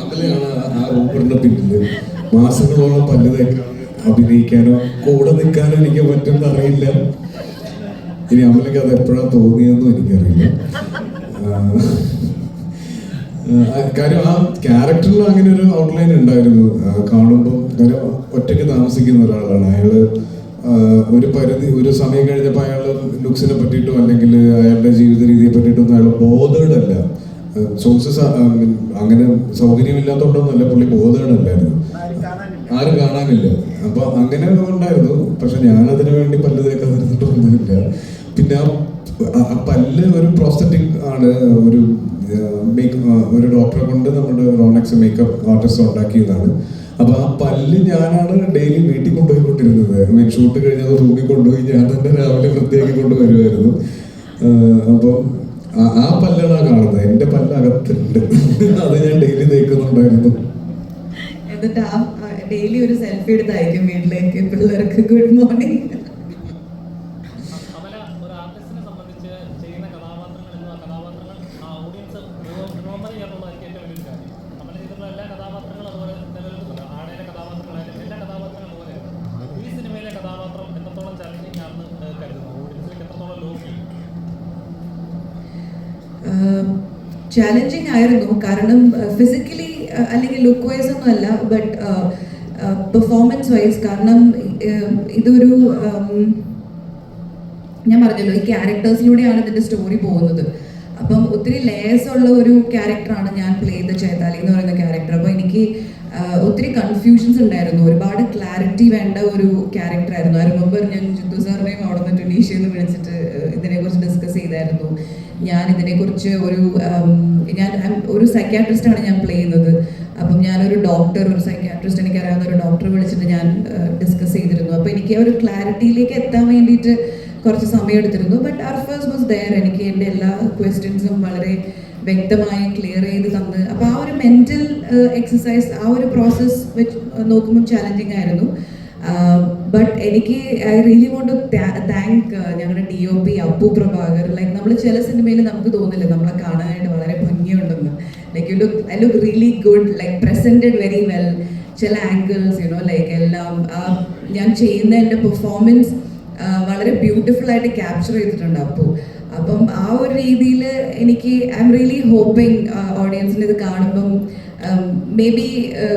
അമലയാണ് ആ ഓഫറിന്റെ പിന്നില്. മാസങ്ങളോളം പല്ല് തേക്കാതെ അഭിനയിക്കാനോ കൂടെ നിൽക്കാനോ എനിക്ക് പറ്റുമെന്ന് അറിയില്ല. ഇനി അമലയ്ക്ക് അത് എപ്പോഴാണ് തോന്നിയതെന്നും എനിക്കറിയില്ല. കാര്യം ആ ക്യാരക്ടറിൽ അങ്ങനെ ഒരു ഔട്ട്ലൈൻ ഉണ്ടായിരുന്നു കാണുമ്പോൾ. കാര്യം ഒറ്റയ്ക്ക് താമസിക്കുന്ന ഒരാളാണ് അയാള്. ഒരു സമയം കഴിഞ്ഞപ്പോൾ അയാള് ലുക്സിനെ പറ്റിയിട്ടോ അല്ലെങ്കിൽ അയാളുടെ ജീവിത രീതിയെ പറ്റിയിട്ടൊന്നും അയാൾ ബോധേഡല്ല. സോഴ്സസ് അങ്ങനെ സൗകര്യമില്ലാത്തതുകൊണ്ടൊന്നുമല്ല, പുള്ളി ബോധേഡല്ലായിരുന്നു, ആരും കാണാനില്ല. അപ്പൊ അങ്ങനെ ഉണ്ടായിരുന്നു. പക്ഷെ ഞാനതിനു വേണ്ടി പല്ല് തേക്കാൻ നിർത്തിയിട്ടൊന്നുമില്ല. പിന്നെ ആ പല്ല് ഒരു പ്രോസ്തറ്റിക് ആണ്. ഒരു ഡോക്ടറെ കൊണ്ട് നമ്മുടെ റോണക്സ് മേക്കപ്പ് ആർട്ടിസ്റ്റ് ഉണ്ടാക്കിയതാണ്. അപ്പൊ ആ പല്ല് ഞാനാണ് ഡെയിലി വീട്ടിൽ കൊണ്ടുപോയിക്കൊണ്ടിരുന്നത്. ഷൂട്ട് കഴിഞ്ഞത് റൂമിൽ കൊണ്ടുപോയി ഞാൻ തന്നെ രാവിലെ വൃത്തിയാക്കി കൊണ്ടുവരുമായിരുന്നു. അപ്പം ആ പല്ലാണ് കാണുന്നത്. എന്റെ പല്ല് അകത്തുണ്ട്, അത് ഞാൻ ഡെയിലി തേക്കുന്നുണ്ടായിരുന്നു. എന്നിട്ട് ഡെയിലി ഒരു സെൽഫി എടുത്തായിരിക്കും വീട്ടിലേക്ക് പിള്ളേർക്ക് ഗുഡ് മോർണിംഗ്. ചാലഞ്ചിങ് ആയിരുന്നു. കാരണം ഫിസിക്കലി അല്ലെങ്കിൽ ലുക്ക് വൈസ് ഒന്നും അല്ല, ബട്ട് പെർഫോമൻസ് വൈസ്. കാരണം ഇതൊരു ഞാൻ പറഞ്ഞല്ലോ, ഈ ക്യാരക്ടേഴ്സിലൂടെയാണ് ഇതിൻ്റെ സ്റ്റോറി പോകുന്നത്. അപ്പം ഒത്തിരി ലേയേഴ്സ് ഉള്ള ഒരു ക്യാരക്ടറാണ് ഞാൻ പ്ലേ ചെയ്ത ചേതാലി എന്ന് പറയുന്ന ക്യാരക്ടർ. അപ്പോൾ എനിക്ക് ഒത്തിരി കൺഫ്യൂഷൻസ് ഉണ്ടായിരുന്നു. ഒരുപാട് ക്ലാരിറ്റി വേണ്ട ഒരു ക്യാരക്ടറായിരുന്നു. ഐ റിമെമ്പർ ഞാൻ ജിത്തു സാറിനെയും അവിടെ നിന്ന് ടുണീഷ്യയിൽ നിന്ന് വിളിച്ചിട്ട് ഇതിനെക്കുറിച്ച് ഡിസ്കസ് ചെയ്തായിരുന്നു. ഞാൻ ഇതിനെക്കുറിച്ച് ഞാൻ ഒരു സൈക്യാട്രിസ്റ്റാണ് ഞാൻ പ്ലേ ചെയ്യുന്നത്. അപ്പം ഞാനൊരു ഡോക്ടർ, ഒരു സൈക്യാട്രിസ്റ്റ്, എനിക്കറിയാവുന്ന ഒരു ഡോക്ടറെ വിളിച്ചിട്ട് ഞാൻ ഡിസ്കസ് ചെയ്തിരുന്നു. അപ്പോൾ എനിക്ക് ഒരു ക്ലാരിറ്റിയിലേക്ക് എത്താൻ വേണ്ടിയിട്ട് കുറച്ച് സമയം എടുത്തിരുന്നു. But Arfaz was there. എനിക്ക് എൻ്റെ എല്ലാ ക്വസ്റ്റ്യൻസും വളരെ വ്യക്തമായി ക്ലിയർ ചെയ്ത് തന്ന്. അപ്പോൾ ആ ഒരു മെൻ്റൽ എക്സസൈസ്, ആ ഒരു പ്രോസസ്സ് വെച്ച് നോക്കുമ്പോൾ ചാലഞ്ചിങ് ആയിരുന്നു. ബട്ട് എനിക്ക് I really want to thank ഞങ്ങളുടെ DOP അപ്പു പ്രഭാകർ. ലൈക്ക് നമ്മൾ ചില സിനിമയിൽ നമുക്ക് തോന്നില്ല നമ്മളെ കാണാനായിട്ട് വളരെ ഭംഗിയുണ്ടെന്ന്. Like I look really good, like presented very well. ചില ആംഗിൾസ് ലൈക്ക് എല്ലാം ഞാൻ ചെയ്യുന്ന എൻ്റെ പെർഫോമൻസ് വളരെ ബ്യൂട്ടിഫുൾ ആയിട്ട് ക്യാപ്ചർ ചെയ്തിട്ടുണ്ട് അപ്പു. അപ്പം ആ ഒരു രീതിയിൽ എനിക്ക് ഐ എം റിയലി ഹോപ്പിംഗ് ഓഡിയൻസിന് ഇത് കാണുമ്പം മേ ബി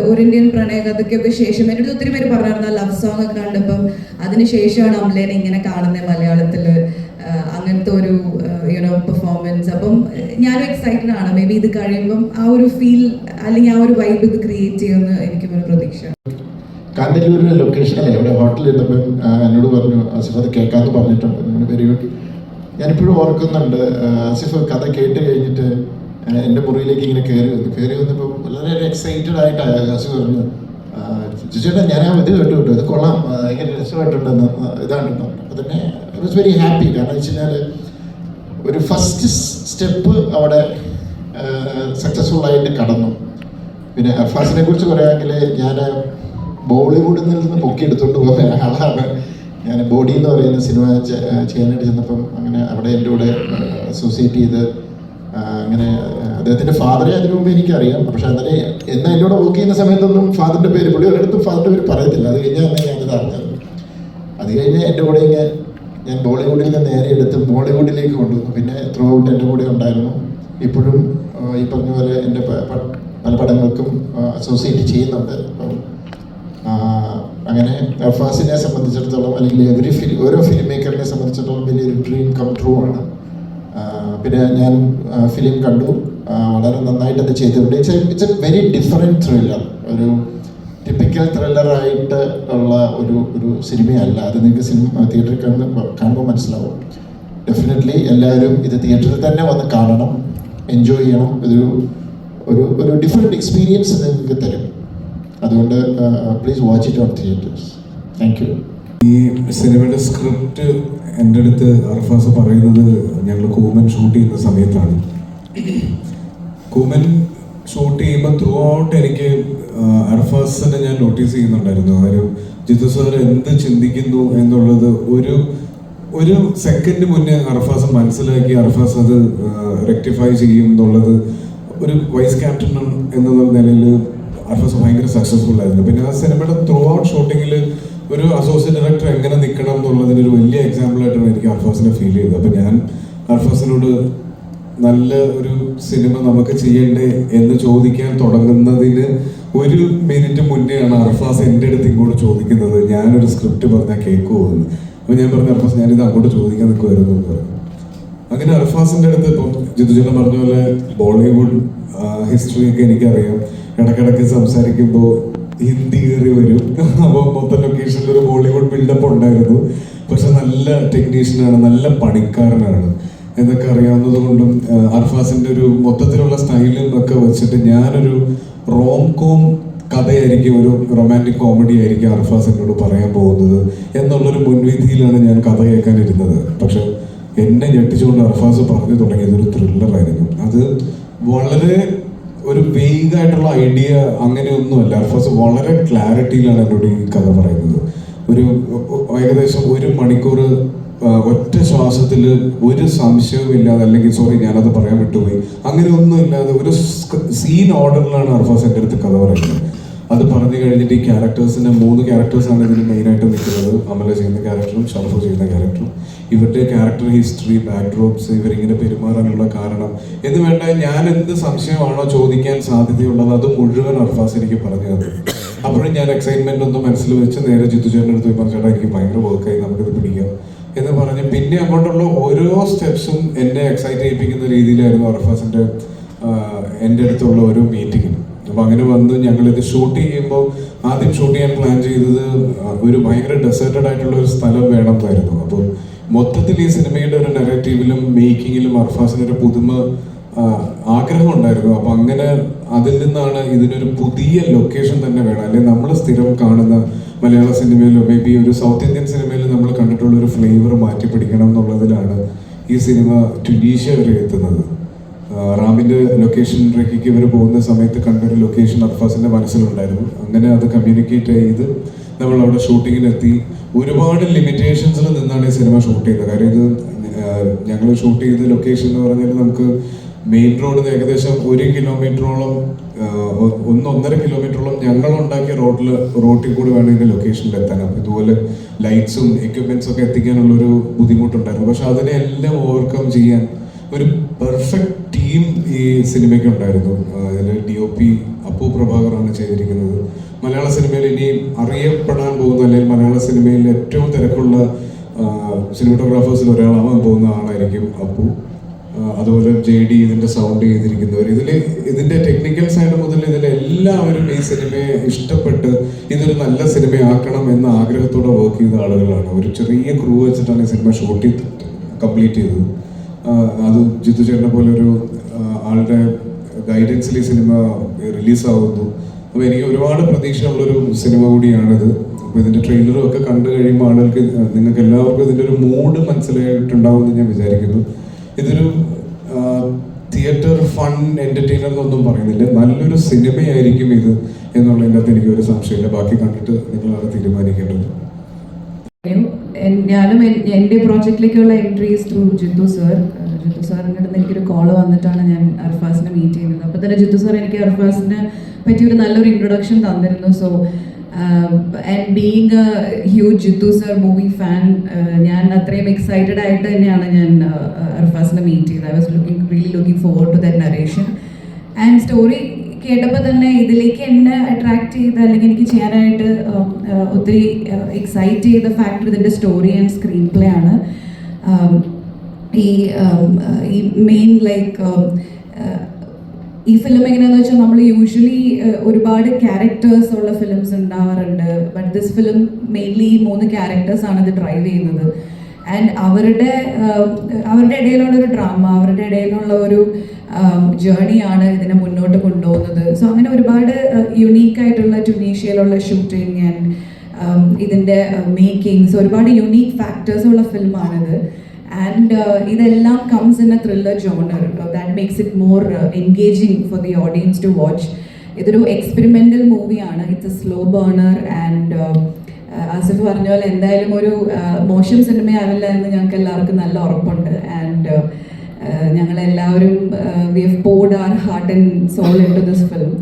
ഒരു ഇന്ത്യൻ പ്രണയകഥയ്ക്കൊക്കെ ശേഷം എൻ്റെ അടുത്ത് ഒത്തിരി പേര് പറഞ്ഞിരുന്ന ലവ് സോങ് ഒക്കെ കണ്ടപ്പം അതിനുശേഷമാണ് അമലേനെ ഇങ്ങനെ കാണുന്നത് മലയാളത്തിൽ, അങ്ങനത്തെ ഒരു പെർഫോമൻസ്. അപ്പം ഞാനും എക്സൈറ്റഡ് ആണ്. മേ ബി ഇത് കഴിയുമ്പം ആ ഒരു ഫീൽ അല്ലെങ്കിൽ ആ ഒരു വൈബ് ഇത് ക്രിയേറ്റ് ചെയ്യുമെന്ന് എനിക്കും ഒരു പ്രതീക്ഷ. കാന്തല്ലൂരിലെ ലൊക്കേഷനിൽ ഇവിടെ ഹോട്ടലിൽ ഇരുന്നപ്പോൾ എന്നോട് പറഞ്ഞു, ആസിഫ് അത് കേൾക്കാമെന്ന് പറഞ്ഞിട്ടുണ്ട്. Very good. ഞാനിപ്പോഴും ഓർക്കുന്നുണ്ട്, ആസിഫ് കഥ കേട്ട് കഴിഞ്ഞിട്ട് എൻ്റെ മുറിയിലേക്ക് ഇങ്ങനെ കയറി വന്നപ്പോൾ വളരെ എക്സൈറ്റഡ് ആയിട്ട് ആസിഫ് പറഞ്ഞു, ചേട്ടാ ഞാൻ ആ ഇത് കേട്ടു ഇത് കൊള്ളാം, ഭയങ്കര രസമായിട്ടുണ്ടെന്ന്, ഇതാണെന്ന്. അപ്പോൾ തന്നെ ഐ വാസ് വെരി ഹാപ്പി. കാരണം വെച്ച് കഴിഞ്ഞാൽ ഒരു ഫസ്റ്റ് സ്റ്റെപ്പ് അവിടെ സക്സസ്ഫുള്ളായിട്ട് കടന്നു. പിന്നെ അർഫാസിനെ കുറിച്ച് പറയുകയാണെങ്കിൽ ഞാൻ ബോളിവുഡിൽ നിന്ന് പൊക്കിയെടുത്തുകൊണ്ട് പോയ ആളാണ്. ഞാൻ ബോഡി എന്ന് പറയുന്ന സിനിമ ചെയ്യാനായിട്ട് ചെന്നപ്പം അങ്ങനെ അവിടെ എൻ്റെ കൂടെ അസോസിയേറ്റ് ചെയ്ത് അങ്ങനെ അദ്ദേഹത്തിൻ്റെ ഫാദറെ അതിനു മുമ്പ് എനിക്കറിയാം. പക്ഷെ അതിനെ എന്നാൽ എന്നോട് വർക്ക് ചെയ്യുന്ന സമയത്തൊന്നും ഫാദറിൻ്റെ പേര് പുള്ളി ഒരിടത്തും ഫാദറിൻ്റെ പേര് പറയത്തില്ല. അത് കഴിഞ്ഞാൽ തന്നെ ഞാനത് അറിഞ്ഞത്. അത് കഴിഞ്ഞ് എൻ്റെ കൂടെ ഇങ്ങനെ ഞാൻ ബോളിവുഡിൽ നിന്ന് നേരെ എടുത്ത് ബോളിവുഡിലേക്ക് കൊണ്ടുവന്നു. പിന്നെ ത്രൂ ഔട്ട് എൻ്റെ കൂടെ ഉണ്ടായിരുന്നു. ഇപ്പോഴും ഈ പറഞ്ഞ പോലെ എൻ്റെ പല പടങ്ങൾക്കും അസോസിയേറ്റ് ചെയ്യുന്നുണ്ട്. അപ്പം അങ്ങനെ അർഫാസിനെ സംബന്ധിച്ചിടത്തോളം അല്ലെങ്കിൽ ഓരോ ഫിലിം മേക്കറിനെ സംബന്ധിച്ചിടത്തോളം വലിയൊരു ഡ്രീം കം ട്രൂ ആണ്. പിന്നെ ഞാൻ ഫിലിം കണ്ടു, വളരെ നന്നായിട്ട് അത് ചെയ്തിട്ടുണ്ട്. It's A very different thriller. ഒരു ടിപ്പിക്കൽ ത്രില്ലറായിട്ട് ഉള്ള ഒരു സിനിമയല്ല. അത് നിങ്ങൾക്ക് തിയേറ്ററിൽ കാണുമ്പോൾ മനസ്സിലാവും. ഡെഫിനറ്റ്ലി എല്ലാവരും ഇത് തിയേറ്ററിൽ തന്നെ വന്ന് കാണണം, എൻജോയ് ചെയ്യണം. ഒരു ഡിഫറെൻറ്റ് എക്സ്പീരിയൻസ് നിങ്ങൾക്ക് തരും. അതുകൊണ്ട് please watch it on theatres. Thank you. ഈ സിനിമയുടെ സ്ക്രിപ്റ്റ് എൻ്റെ അടുത്ത് അർഫാസ് പറയുന്നത് ഞങ്ങൾ കൂമൻ ഷൂട്ട് ചെയ്യുന്ന സമയത്താണ്. കൂമൻ ഷൂട്ട് ചെയ്യുമ്പോൾ ത്രൂ ഔട്ട് എനിക്ക് അർഫാസിനെ ഞാൻ നോട്ടീസ് ചെയ്യുന്നുണ്ടായിരുന്നു. അതായത് ജിത്തു സാർ എന്ത് ചിന്തിക്കുന്നു എന്നുള്ളത് ഒരു സെക്കൻഡ് മുന്നേ അർഫാസ് മനസ്സിലാക്കി അർഫാസ് അത് റെക്ടിഫൈ ചെയ്യും എന്നുള്ളത് ഒരു വൈസ് ക്യാപ്റ്റൻ എന്ന നിലയിൽ അർഫാസ് ഭയങ്കര സക്സസ്ഫുൾ ആയിരുന്നു. പിന്നെ ആ സിനിമയുടെ ത്രൂ ഔട്ട് ഷൂട്ടിങ്ങിൽ ഒരു അസോസിയേറ്റ് ഡയറക്ടർ എങ്ങനെ നിൽക്കണം എന്നുള്ളതിന് ഒരു വലിയ എക്സാമ്പിളായിട്ടാണ് എനിക്ക് അർഫാസിനെ ഫീൽ ചെയ്തത്. അപ്പോൾ ഞാൻ അർഫാസിനോട് നല്ല ഒരു സിനിമ നമുക്ക് ചെയ്യണ്ടേ എന്ന് ചോദിക്കാൻ തുടങ്ങുന്നതിന് 1 മിനിറ്റ് മുന്നെയാണ് അർഫാസ് എൻ്റെ അടുത്ത് ഇങ്ങോട്ട് ചോദിക്കുന്നത്, ഞാനൊരു സ്ക്രിപ്റ്റ് പറഞ്ഞാൽ കേൾക്കുമോ എന്ന്. അപ്പോൾ ഞാൻ പറഞ്ഞു, അർഫാസ് ഞാനിത് അങ്ങോട്ട് ചോദിക്കാൻ നിൽക്കുമായിരുന്നു എന്ന് പറഞ്ഞു. അങ്ങനെ അർഫാസിൻ്റെ അടുത്ത് ഇപ്പം ജിതുചേട്ടൻ പറഞ്ഞ പോലെ ബോളിവുഡ് ഹിസ്റ്ററിയൊക്കെ എനിക്കറിയാം. ഇടയ്ക്കിടയ്ക്ക് സംസാരിക്കുമ്പോൾ ഹിന്ദി കയറി വരും. അപ്പോൾ മൊത്തം ലൊക്കേഷനിൽ ഒരു ബോളിവുഡ് ബിൽഡപ്പ് ഉണ്ടായിരുന്നു. പക്ഷെ നല്ല ടെക്നീഷ്യനാണ്, നല്ല പണിക്കാരനാണ് എന്നൊക്കെ അറിയാവുന്നത് കൊണ്ടും അർഫാസിൻ്റെ ഒരു മൊത്തത്തിലുള്ള സ്റ്റൈലും ഒക്കെ വെച്ചിട്ട് ഞാനൊരു റോം കോം കഥയായിരിക്കും, ഒരു റൊമാൻറ്റിക് കോമഡി ആയിരിക്കും അർഫാസ് എന്നോട് പറയാൻ പോകുന്നത് എന്നുള്ളൊരു മുൻവിധിയിലാണ് ഞാൻ കഥ കേൾക്കാനിരുന്നത്. പക്ഷെ എന്നെ ഞെട്ടിച്ചുകൊണ്ട് അർഫാസ് പറഞ്ഞു തുടങ്ങിയത് ഒരു ത്രില്ലറായിരുന്നു. അത് വളരെ ഒരു വെയ്ഗായിട്ടുള്ള ഐഡിയ അങ്ങനെയൊന്നുമല്ല. അർഫാസ് വളരെ ക്ലാരിറ്റിയിലാണ് എന്നോട് ഈ കഥ പറയുന്നത്. ഒരു ഏകദേശം 1 മണിക്കൂർ ഒറ്റ ശ്വാസത്തിൽ ഒരു സംശയവും ഇല്ലാതെ, അല്ലെങ്കിൽ സോറി ഞാനത് പറയാൻ വിട്ടുപോയി, അങ്ങനെ ഒന്നും ഇല്ലാതെ ഒരു സീൻ ഓർഡറിലാണ് അർഫാസ് എൻ്റെ അടുത്ത് കഥ പറയുന്നത്. അത് പറഞ്ഞു കഴിഞ്ഞിട്ട് ഈ ക്യാരക്ടേഴ്സിന് 3 ക്യാരക്ടേഴ്സാണ് ഇതിന് മെയിനായിട്ട് നിൽക്കുന്നത്. അമല ചെയ്യുന്ന ക്യാരക്ടറും ഷർഫു ചെയ്യുന്ന ക്യാരക്ടറും. ഇവരുടെ ക്യാരക്ടർ ഹിസ്റ്ററി, ബാക്ക്ഡ്രോപ്സ്, ഇവരിങ്ങനെ പെരുമാറാനുള്ള കാരണം എന്ന് വേണ്ട ഞാൻ എന്ത് സംശയമാണോ ചോദിക്കാൻ സാധ്യതയുള്ളത് അത് മുഴുവൻ അർഫാസ് എനിക്ക് പറഞ്ഞു തന്നു. അപ്പോഴും ഞാൻ എക്സൈറ്റ്മെന്റ് ഒന്നും മനസ്സിൽ വെച്ച് നേരെ ജിത്തുചേട്ടൻ്റെ അടുത്ത് പോയി പറഞ്ഞു, ചേട്ടാ എനിക്ക് ഭയങ്കര വർക്കായി, നമുക്കിത് പിടിക്കാം എന്ന് പറഞ്ഞ് പിന്നെ അങ്ങോട്ടുള്ള ഓരോ സ്റ്റെപ്സും എന്നെ എക്സൈറ്റ് ചെയ്യിപ്പിക്കുന്ന രീതിയിലായിരുന്നു അർഫാസിൻ്റെ എൻ്റെ അടുത്തുള്ള ഓരോ മീറ്റിങ്ങിനും. അപ്പോൾ അങ്ങനെ വന്ന് ഞങ്ങളിത് ഷൂട്ട് ചെയ്യുമ്പോൾ ആദ്യം ഷൂട്ട് ചെയ്യാൻ പ്ലാൻ ചെയ്തത് ഒരു ഭയങ്കര ഡെസേർട്ടഡ് ആയിട്ടുള്ള ഒരു സ്ഥലം വേണമെന്നായിരുന്നു. അപ്പോൾ മൊത്തത്തിൽ ഈ സിനിമയുടെ ഒരു നെറേറ്റീവിലും മേക്കിങ്ങിലും അർഫാസിനൊരു പുതുമ ആഗ്രഹം ഉണ്ടായിരുന്നു. അപ്പോൾ അങ്ങനെ അതിൽ നിന്നാണ് ഇതിനൊരു പുതിയ ലൊക്കേഷൻ തന്നെ വേണം, അല്ലെങ്കിൽ നമ്മൾ സ്ഥിരം കാണുന്ന മലയാള സിനിമയിലോ മേ ബി ഒരു സൗത്ത് ഇന്ത്യൻ സിനിമയിൽ നമ്മൾ കണ്ടിട്ടുള്ള ഒരു ഫ്ലേവർ മാറ്റി പിടിക്കണം എന്നുള്ളതിലാണ് ഈ സിനിമ ട്യുണീഷ്യ വരെ എത്തുന്നത്. റാമിൻ്റെ ലൊക്കേഷൻ റെക്കിക്ക് ഇവർ പോകുന്ന സമയത്ത് കണ്ടൊരു ലൊക്കേഷൻ അർഫാസിൻ്റെ മനസ്സിലുണ്ടായിരുന്നു. അങ്ങനെ അത് കമ്മ്യൂണിക്കേറ്റ് ചെയ്ത് നമ്മൾ അവിടെ ഷൂട്ടിങ്ങിനെത്തി. ഒരുപാട് ലിമിറ്റേഷൻസിൽ നിന്നാണ് ഈ സിനിമ ഷൂട്ട് ചെയ്തത്. കാര്യം ഇത് ഞങ്ങൾ ഷൂട്ട് ചെയ്ത ലൊക്കേഷൻ എന്ന് പറഞ്ഞാൽ നമുക്ക് മെയിൻ റോഡിൽ നിന്ന് ഏകദേശം 1 കിലോമീറ്ററോളം 1.5 കിലോമീറ്ററോളം ഞങ്ങളുണ്ടാക്കിയ റോട്ടിൽ കൂടി വേണം ഇതിൻ്റെ ലൊക്കേഷനിൽ എത്താൻ. അപ്പോൾ ഇതുപോലെ ലൈറ്റ്സും എക്യുപ്മെൻറ്റ്സും ഒക്കെ എത്തിക്കാനുള്ളൊരു ബുദ്ധിമുട്ടുണ്ടായിരുന്നു. പക്ഷെ അതിനെല്ലാം ഓവർകം ചെയ്യാൻ ഒരു പെർഫെക്റ്റ് ടീം ഈ സിനിമയ്ക്ക് ഉണ്ടായിരുന്നു. അതിൽ DOP അപ്പു പ്രഭാകറാണ് ചെയ്തിരിക്കുന്നത്. മലയാള സിനിമയിൽ ഇനി അറിയപ്പെടാൻ പോകുന്ന, അല്ലെങ്കിൽ മലയാള സിനിമയിൽ ഏറ്റവും തിരക്കുള്ള സിനിമാറ്റോഗ്രാഫേഴ്സിൽ ഒരാളാവാൻ പോകുന്ന ആളായിരിക്കും അപ്പു. അതുപോലെ JD ഇതിൻ്റെ സൗണ്ട് ചെയ്തിരിക്കുന്നവർ, ഇതിൻ്റെ ടെക്നിക്കൽ സൈഡ് മുതൽ ഇതിലെല്ലാവരും ഈ സിനിമയെ ഇഷ്ടപ്പെട്ട് ഇതൊരു നല്ല സിനിമയാക്കണം എന്ന ആഗ്രഹത്തോടെ വർക്ക് ചെയ്ത ആളുകളാണ്. ഒരു ചെറിയ ക്രൂ വെച്ചിട്ടാണ് ഈ സിനിമ ഷൂട്ട് കംപ്ലീറ്റ് ചെയ്തത്. അത് ജിത്തുചേട്ടനെ പോലെ ഒരു ആളുടെ ഗൈഡൻസിൽ ഈ സിനിമ റിലീസാവുന്നു. അപ്പോൾ എനിക്ക് ഒരുപാട് പ്രതീക്ഷയുള്ളൊരു സിനിമ കൂടിയാണിത്. അപ്പോൾ ഇതിൻ്റെ ട്രെയിലറും ഒക്കെ കണ്ടു കഴിയുമ്പോൾ ആളുകൾക്ക്, നിങ്ങൾക്ക് എല്ലാവർക്കും ഇതിൻ്റെ ഒരു മൂഡ് മനസ്സിലായിട്ടുണ്ടാവുമെന്ന് ഞാൻ വിചാരിക്കുന്നു. ഇതൊരു തിയേറ്റർ ഫൺ എൻ്റർടൈനർ എന്നൊന്നും പറയുന്നില്ല, നല്ലൊരു സിനിമയായിരിക്കും ഇത് എന്നുള്ളതിൻ്റെ അകത്ത് എനിക്കൊരു സംശയമില്ല. ബാക്കി കണ്ടിട്ട് നിങ്ങളാണ് തീരുമാനിക്കേണ്ടത്. ഞാനും എൻ്റെ പ്രോജക്റ്റിലേക്കുള്ള entries through Jithu sir. Jithu സാറിൻ്റെ അടുത്ത് എനിക്കൊരു കോൾ വന്നിട്ടാണ് ഞാൻ അർഫാസിനെ മീറ്റ് ചെയ്യുന്നത്. അപ്പോൾ തന്നെ ജിത്തു സാർ എനിക്ക് അർഫാസിനെ പറ്റി ഒരു നല്ലൊരു ഇൻട്രൊഡക്ഷൻ തന്നിരുന്നു. So and being a huge Jithu sir movie fan, ഞാൻ അത്രയും എക്സൈറ്റഡ് ആയിട്ട് തന്നെയാണ് ഞാൻ അർഫാസിനെ മീറ്റ് ചെയ്തത്. I was really looking forward to that narration. And story കേട്ടപ്പോൾ തന്നെ ഇതിലേക്ക് എന്നെ അട്രാക്ട് ചെയ്ത, അല്ലെങ്കിൽ എനിക്ക് ചെയ്യാനായിട്ട് ഒത്തിരി എക്സൈറ്റ് ചെയ്ത ഫാക്ടർ ഇതിൻ്റെ സ്റ്റോറി ആൻഡ് സ്ക്രീൻ പ്ലേ ആണ്. ഈ മെയിൻ ലൈക്ക് ഈ ഫിലിം എങ്ങനെയാണെന്ന് വെച്ചാൽ നമ്മൾ യൂഷ്വലി ഒരുപാട് ക്യാരക്ടേഴ്സ് ഉള്ള ഫിലിംസ് ഉണ്ടാവാറുണ്ട്. ബട്ട് ദിസ് ഫിലിം മെയിൻലി 3 ക്യാരക്ടേഴ്സാണ് ഇത് ഡ്രൈവ് ചെയ്യുന്നത്. ആൻഡ് അവരുടെ ഇടയിലുള്ള ഒരു ഡ്രാമ, അവരുടെ ഇടയിലുള്ള ഒരു ജേണിയാണ് ഇതിനെ മുന്നോട്ട് കൊണ്ടുപോകുന്നത്. സോ അങ്ങനെ ഒരുപാട് യുണീക്കായിട്ടുള്ള ട്യുണീഷ്യയിലുള്ള ഷൂട്ടിങ് ആൻഡ് ഇതിൻ്റെ മേക്കിങ്സ്, ഒരുപാട് യുണീക്ക് ഫാക്ടേഴ്സ് ഉള്ള ഫിലിമാണിത്. ആൻഡ് ഇതെല്ലാം comes in a thriller genre that makes it more engaging for the audience to watch. ഇതൊരു എക്സ്പെരിമെൻ്റൽ മൂവിയാണ്. It's a slow burner and Asif പറഞ്ഞ പോലെ എന്തായാലും ഒരു മോശം സിനിമയാവില്ല എന്ന് ഞങ്ങൾക്ക് എല്ലാവർക്കും നല്ല ഉറപ്പുണ്ട്. ആൻഡ് ഞങ്ങളെല്ലാവരും we have poured our heart and soul into this film.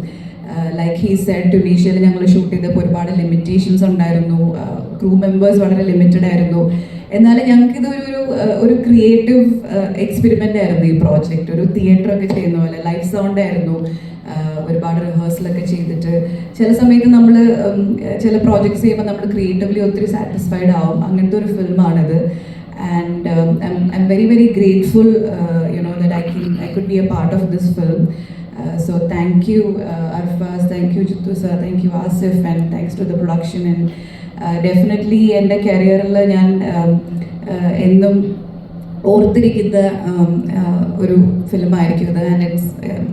Like he said, ടുണീഷ്യയിൽ ഞങ്ങൾ ഷൂട്ട് ചെയ്തപ്പോൾ ഒരുപാട് ലിമിറ്റേഷൻസ് ഉണ്ടായിരുന്നു, ക്രൂ മെമ്പേഴ്സ് വളരെ ലിമിറ്റഡ് ആയിരുന്നു. എന്നാലും ഞങ്ങൾക്ക് ഒരു ക്രിയേറ്റീവ് എക്സ്പെരിമെൻ്റ് ആയിരുന്നു ഈ പ്രോജക്റ്റ്. ഒരു തിയേറ്ററൊക്കെ ചെയ്യുന്ന പോലെ ലൈവ് സൗണ്ട് ആയിരുന്നു. ഒരുപാട് റിഹേഴ്സലൊക്കെ ചെയ്തിട്ട് ചില സമയത്ത് നമ്മൾ ചില പ്രോജക്ട്സ് ചെയ്യുമ്പോൾ നമ്മൾ ക്രിയേറ്റീവ്ലി ഒത്തിരി സാറ്റിസ്ഫൈഡ് ആവും. അങ്ങനത്തെ ഒരു ഫിലിമാണിത്. And I'm very, very grateful, that I could be a part of this film. So thank you, Arfaz, thank you, Jittu sir, thank you, Asif, and thanks to the production. And definitely എൻ്റെ കരിയറിൽ ഞാൻ എന്നും ഓർത്തിരിക്കുന്ന ഒരു ഫിലിമായിരിക്കും ഇത്. And it's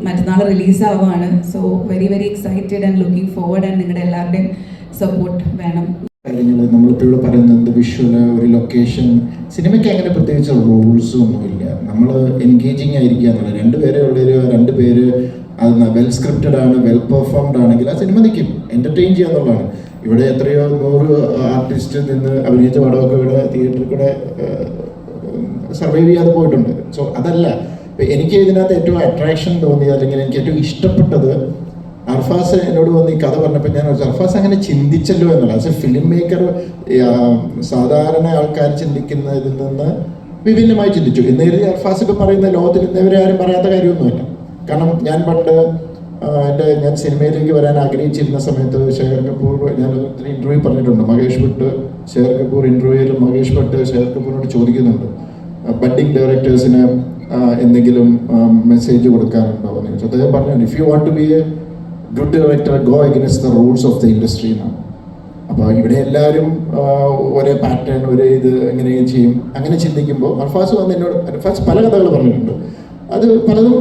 മറ്റന്നാൾ റിലീസാവുകയാണ്. So very very excited and looking forward. And നിങ്ങളുടെ എല്ലാവരുടെയും സപ്പോർട്ട് വേണം. കാര്യങ്ങൾ നമ്മളിപ്പോൾ ഇവിടെ പറയുന്നത് വിഷ്വല്, ഒരു ലൊക്കേഷൻ, സിനിമയ്ക്ക് അങ്ങനെ പ്രത്യേകിച്ച് റൂൾസും ഒന്നുമില്ല. നമ്മൾ എൻഗേജിങ് ആയിരിക്കുക എന്നുള്ളത്. രണ്ടുപേരെ ഉള്ളൊരു രണ്ടുപേര് അത് വെൽ സ്ക്രിപ്റ്റഡ് ആണ്, വെൽ പെർഫോംഡ് ആണെങ്കിൽ ആ സിനിമ നിൽക്കും, എൻ്റർടൈൻ ചെയ്യുക എന്നുള്ളതാണ്. ഇവിടെ എത്രയോ 100 ആർട്ടിസ്റ്റ് നിന്ന് അഭിനയിച്ച പടമൊക്കെ ഇവിടെ തിയേറ്ററിൽ കൂടെ സർവൈവ് ചെയ്യാതെ പോയിട്ടുണ്ട്. സോ അതല്ല എനിക്ക് ഇതിനകത്ത് ഏറ്റവും അട്രാക്ഷൻ തോന്നിയത്, അല്ലെങ്കിൽ എനിക്ക് ഏറ്റവും ഇഷ്ടപ്പെട്ടത്, അർഫാസ് എന്നോട് വന്ന് ഈ കഥ പറഞ്ഞപ്പോൾ ഞാൻ അർഫാസ് അങ്ങനെ ചിന്തിച്ചല്ലോ എന്നുള്ള. ആസ് എ ഫിലിം മേക്കർ സാധാരണ ആൾക്കാർ ചിന്തിക്കുന്നതിൽ നിന്ന് വിഭിന്നമായി ചിന്തിച്ചു. ഇന്ന് അർഫാസ് ഇപ്പം പറയുന്ന ലോകത്തിൽ ഇന്നവരെ ആരും പറയാത്ത കാര്യമൊന്നുമില്ല. കാരണം ഞാൻ പണ്ട് ഞാൻ സിനിമയിലേക്ക് വരാൻ ആഗ്രഹിച്ചിരുന്ന സമയത്ത് ശേഖർ കപൂർ, ഞാൻ ഒത്തിരി ഇൻ്റർവ്യൂ പറഞ്ഞിട്ടുണ്ട്, മഹേഷ് ഭട്ട് ശേഖർ കപൂർ ഇൻ്റർവ്യൂവിൽ മഹേഷ് ഭട്ട് ശേഖർ കപൂറിനോട് ചോദിക്കുന്നുണ്ട്, ബഡ്ഡിങ് ഡയറക്ടേഴ്സിന് എന്തെങ്കിലും മെസ്സേജ് കൊടുക്കാനുണ്ടോ എന്ന് ചോദിച്ചു. അദ്ദേഹം പറഞ്ഞു, if you want to be a good director, go against the rules of the industry എന്നാണ്. അപ്പോൾ ഇവിടെ എല്ലാവരും ഒരേ പാറ്റേൺ, ഒരേ ഇത് എങ്ങനെ ചെയ്യും, അങ്ങനെ ചിന്തിക്കുമ്പോൾ അർഫാസ് വന്ന് എന്നോട്, അർഫാസ് പല കഥകൾ പറഞ്ഞിട്ടുണ്ട്, അത് പലതും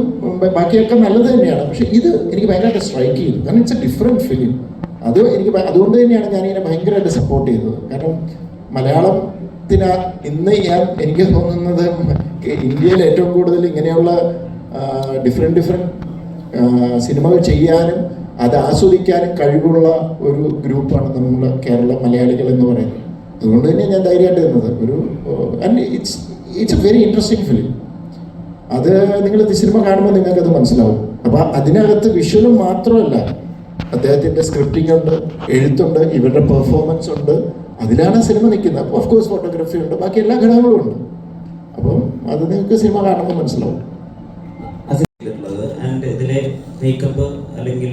ബാക്കിയൊക്കെ നല്ലത് തന്നെയാണ്. പക്ഷേ ഇത് എനിക്ക് ഭയങ്കരമായിട്ട് സ്ട്രൈക്ക് ചെയ്തു. കാരണം ഇറ്റ്സ് എ ഡിഫറെൻറ്റ് ഫിലിം. അത് എനിക്ക് അതുകൊണ്ട് തന്നെയാണ് ഞാനിങ്ങനെ ഭയങ്കരമായിട്ട് സപ്പോർട്ട് ചെയ്തത്. കാരണം മലയാളത്തിന് ഇന്ന് എനിക്ക് തോന്നുന്നത് ഇന്ത്യയിൽ ഏറ്റവും കൂടുതൽ ഇങ്ങനെയുള്ള ഡിഫറെൻറ്റ് സിനിമകൾ ചെയ്യാനും അത് ആസ്വദിക്കാനും കഴിവുള്ള ഒരു ഗ്രൂപ്പാണ് നമ്മൾ കേരള മലയാളികൾ എന്ന് പറയുന്നത്. അതുകൊണ്ട് തന്നെ ഞാൻ ധൈര്യമായിട്ട് നിന്നത് and it's A very interesting film. അത് നിങ്ങൾ സിനിമ കാണുമ്പോൾ നിങ്ങൾക്കത് മനസ്സിലാവും. അപ്പോൾ അതിനകത്ത് വിഷ്വലും മാത്രമല്ല, അദ്ദേഹത്തിൻ്റെ സ്ക്രിപ്റ്റിംഗ് ഉണ്ട്, എഴുത്തുണ്ട്, ഇവരുടെ പെർഫോമൻസ് ഉണ്ട്, അതിലാണ് സിനിമ നിൽക്കുന്നത്. അപ്പോൾ ഓഫ് കോഴ്സ് ഫോട്ടോഗ്രാഫി ഉണ്ട്, ബാക്കി എല്ലാ ഘടകങ്ങളും ഉണ്ട്. അപ്പം അത് നിങ്ങൾക്ക് സിനിമ കാണുമ്പോൾ മനസ്സിലാവും. ആൻഡ് ഇതിലെ മേക്കപ്പ് അല്ലെങ്കിൽ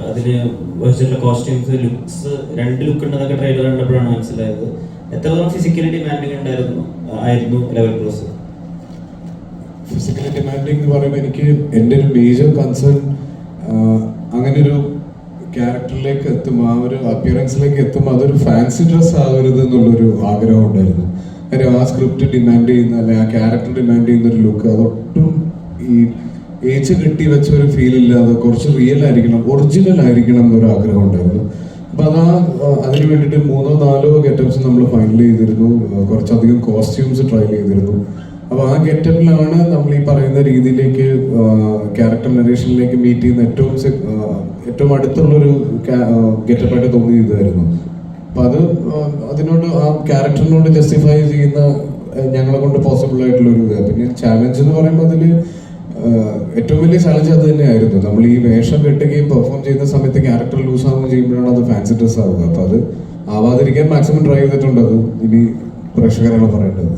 അതിന് വെച്ചിട്ടുള്ള കോസ്റ്റ്യൂംസ്, ലുക്സ്, 2 ലുക്ക് ഉണ്ടെന്നൊക്കെ ട്രെയിലർ കണ്ടപ്പോഴാണ് മനസ്സിലായത്. എത്രത്തോളം ഫിസിക്കലി ഡിമാൻഡിങ് ആയിരുന്നു ലെവൽ ക്രോസ്? ഫിസിക്കലി ഡിമാൻഡിങ് എന്ന് പറയുമ്പോൾ എനിക്ക് എൻ്റെ ഒരു മേജർ കൺസേൺ അങ്ങനെ ഒരു ക്യാരക്ടറിലേക്ക് എത്തുമ്പോൾ, ആ ഒരു അപ്പിയറൻസിലേക്ക് എത്തുമ്പോൾ അതൊരു ഫാൻസി ഡ്രസ് ആകരുത് എന്നുള്ളൊരു ആഗ്രഹം ഉണ്ടായിരുന്നു. കാര്യം ആ സ്ക്രിപ്റ്റ് ഡിമാൻഡ് ചെയ്യുന്ന, അല്ലെങ്കിൽ ആ ക്യാരക്ടർ ഡിമാൻഡ് ചെയ്യുന്ന ഒരു ലുക്ക് അതൊട്ടും ഈ ഏച്ച് കെട്ടി വെച്ച ഒരു ഫീൽ ഇല്ലാതെ കുറച്ച് റിയൽ ആയിരിക്കണം, ഒറിജിനൽ ആയിരിക്കണം എന്നൊരു ആഗ്രഹം ഉണ്ടായിരുന്നു. അപ്പം അതിന് വേണ്ടിയിട്ട് 3-4 ഗെറ്റപ്സ് നമ്മൾ ഫൈനൽ ചെയ്തിരുന്നു. കുറച്ചധികം കോസ്റ്റ്യൂംസ് ട്രയൽ ചെയ്തിരുന്നു. അപ്പോൾ ആ ഗെറ്റപ്പിലാണ് നമ്മൾ ഈ പറയുന്ന രീതിയിലേക്ക് ക്യാരക്ടർ നരേഷനിലേക്ക് മീറ്റ് ചെയ്യുന്ന ഏറ്റവും അടുത്തുള്ളൊരു ഗെറ്റപ്പായിട്ട് തോന്നിയതായിരുന്നു. അപ്പം അതിനോട്, ആ ക്യാരക്ടറിനോട് ജസ്റ്റിഫൈ ചെയ്യുന്ന ഞങ്ങളെ കൊണ്ട് പോസിബിൾ ആയിട്ടുള്ളൊരു ഇത്. പിന്നെ ചാലഞ്ച് എന്ന് പറയുമ്പോൾ അതിൽ ഏറ്റവും വലിയ ചാലഞ്ച് അത് തന്നെയായിരുന്നു. നമ്മൾ ഈ വേഷം കെട്ടുകയും പെർഫോം ചെയ്യുന്ന സമയത്ത് ക്യാരക്ടർ ലൂസ് ആവുകയും ചെയ്യുമ്പോഴാണ് അത് ഫാൻസി ഡ്രസ് ആവുക. അപ്പോൾ അത് ആവാതിരിക്കാൻ മാക്സിമം ട്രൈ ചെയ്തിട്ടുണ്ട്. അത് ഇനി പ്രേക്ഷകരാണ് പറയേണ്ടത്.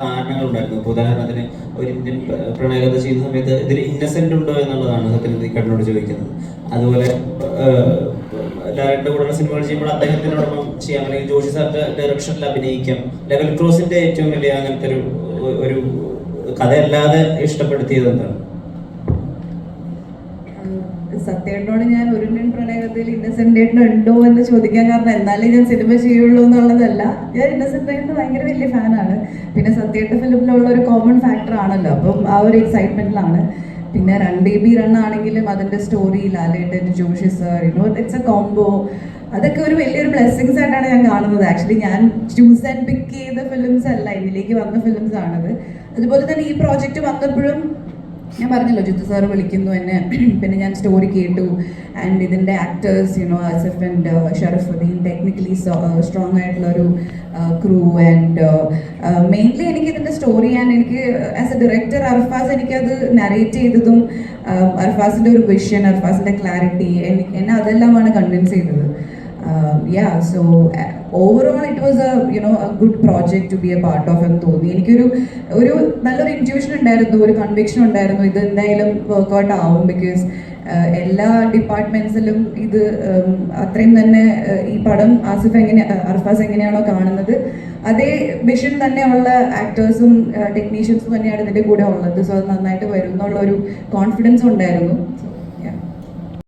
കാരണങ്ങളുണ്ടായിരുന്നു. ഇപ്പോൾ ഉദാഹരണത്തിന് ഒരു ഇന്ത്യൻ പ്രണയകഥ ചെയ്യുന്ന സമയത്ത് ഇതിൽ ഇന്നസെന്റ് ഉണ്ടോ എന്നുള്ളതാണ് സത്യനോട് ചോദിക്കുന്നത്. അതുപോലെ ലാലിന്റെ കൂടെയുള്ള സിനിമകൾ ചെയ്യുമ്പോൾ അദ്ദേഹത്തിനോടൊപ്പം ചെയ്യാം, അല്ലെങ്കിൽ ജോഷി സാറിന്റെ ഡയറക്ഷനിൽ അഭിനയിക്കാം. ലെവൽ ക്രോസിന്റെ ഏറ്റവും വലിയ അങ്ങനത്തെ ഒരു കഥയല്ലാതെ ഇഷ്ടപ്പെടുത്തിയത് എന്താണ്? സത്യേട്ടനോട് ഞാൻ ഒരു ഇന്ത്യൻ പ്രണയകഥയിൽ ഇന്നസെന്റ് ഏട്ടൻ ഉണ്ടോ എന്ന് ചോദിക്കാൻ കാരണം എന്നാലേ ഞാൻ സിനിമ ചെയ്യുള്ളൂ എന്നുള്ളതല്ല. ഞാൻ ഇന്നസെന്റ് ഏട്ടന് ഭയങ്കര വലിയ ഫാനാണ്. പിന്നെ സത്യേട്ട ഫിലിമിലുള്ള ഒരു കോമൺ ഫാക്ടർ ആണല്ലോ, അപ്പം ആ ഒരു എക്സൈറ്റ്മെന്റിലാണ്. പിന്നെ റൺ ബേബി റൺ ആണെങ്കിലും അതിന്റെ story, Lalettan, Joshi sir, it's a combo. അതൊക്കെ ഒരു വലിയൊരു ബ്ലെസ്സിങ്സ് ആയിട്ടാണ് ഞാൻ കാണുന്നത്. ആക്ച്വലി ഞാൻ ചൂസ് ആൻഡ് പിക്ക് ചെയ്ത ഫിലിംസ് അല്ല, ഇതിലേക്ക് വന്ന ഫിലിംസ് ആണത്. അതുപോലെ തന്നെ ഈ പ്രോജക്റ്റ് വന്നപ്പോഴും ഞാൻ പറഞ്ഞല്ലോ ജിത്തു സാറ് വിളിക്കുന്നു എന്നെ, പിന്നെ ഞാൻ സ്റ്റോറി കേട്ടു. ആൻഡ് ഇതിൻ്റെ actors Asif and Sharafudheen technically strong ആയിട്ടുള്ളൊരു ക്രൂ. ആൻഡ് മെയിൻലി എനിക്ക് ഇതിൻ്റെ സ്റ്റോറി എനിക്ക് ആസ് എ ഡയറക്ടർ അർഫാസ് എനിക്കത് നറേറ്റ് ചെയ്തതും അർഫാസിൻ്റെ ഒരു വിഷൻ, അർഫാസിൻ്റെ ക്ലാരിറ്റി എന്നെ അതെല്ലാമാണ് കൺവിൻസ് ചെയ്തത്. So overall it was a good project to be a part of എന്ന് തോന്നി. എനിക്കൊരു നല്ലൊരു ഇൻറ്റ്യൂഷൻ ഉണ്ടായിരുന്നു, ഒരു കൺവിക്ഷൻ ഉണ്ടായിരുന്നു ഇത് എന്തായാലും വർക്ക്ഔട്ട് ആവും. ബിക്കോസ് എല്ലാ ഡിപ്പാർട്ട്മെന്റ്സിലും ഇത് അത്രയും തന്നെ ഈ പടം അർഫാസ് എങ്ങനെയാണോ കാണുന്നത് അതേ വിഷൻ തന്നെയുള്ള ആക്ടേഴ്സും ടെക്നീഷ്യൻസും തന്നെയാണ് ഇതിൻ്റെ കൂടെ ഉള്ളത്. സോ അത് നന്നായിട്ട് വരും എന്നുള്ളൊരു കോൺഫിഡൻസ് ഉണ്ടായിരുന്നു.